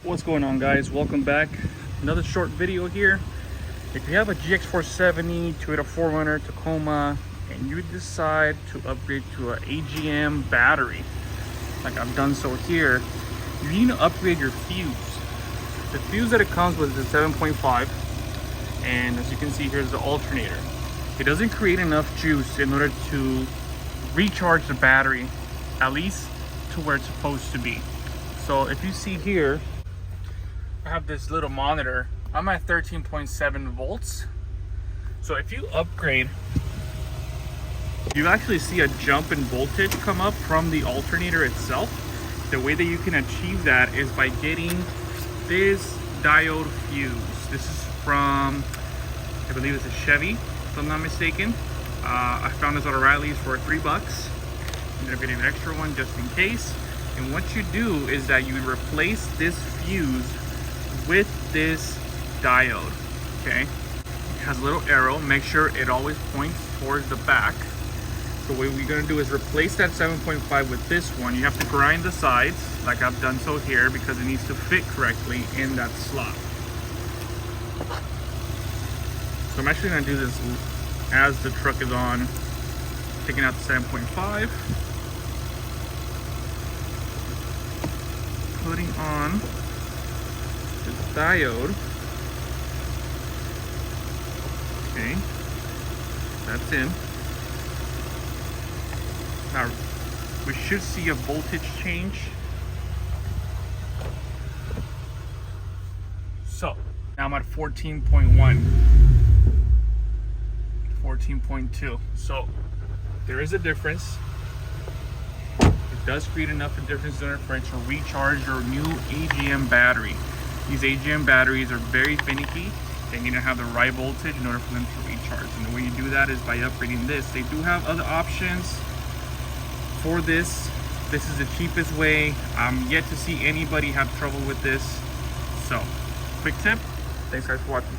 What's going on, guys? Welcome back. Another short video here. If you have a GX470, Toyota 4Runner, Tacoma, and you decide to upgrade to an AGM battery, like I've done so here, you need to upgrade your fuse. The fuse that it comes with is 7.5, and as you can see, here's the alternator. It doesn't create enough juice in order to recharge the battery, at least to where it's supposed to be. So if you see here, I have this little monitor. I'm at 13.7 volts. So if you upgrade, you actually see a jump in voltage come up from the alternator itself. The way that you can achieve that is by getting this diode fuse. This is from, I believe it's a Chevy, if I'm not mistaken. I found this at O'Reilly's for $3. Ended up getting an extra one just in case. And what you do is that you replace this fuse with this diode, okay? It has a little arrow. Make sure it always points towards the back. So what we're gonna do is replace that 7.5 with this one. You have to grind the sides, like I've done so here, because it needs to fit correctly in that slot. So I'm actually gonna do this as the truck is on, taking out the 7.5. Putting on the diode. Okay, that's in. Now we should see a voltage change. So now I'm at 14.1, 14.2. So there is a difference. Does create enough of a difference in it for it to recharge your new AGM battery. These AGM batteries are very finicky. They need to have the right voltage in order for them to recharge. And the way you do that is by upgrading this. They do have other options for this. This is the cheapest way. I'm yet to see anybody have trouble with this. So, quick tip. Thanks guys for watching.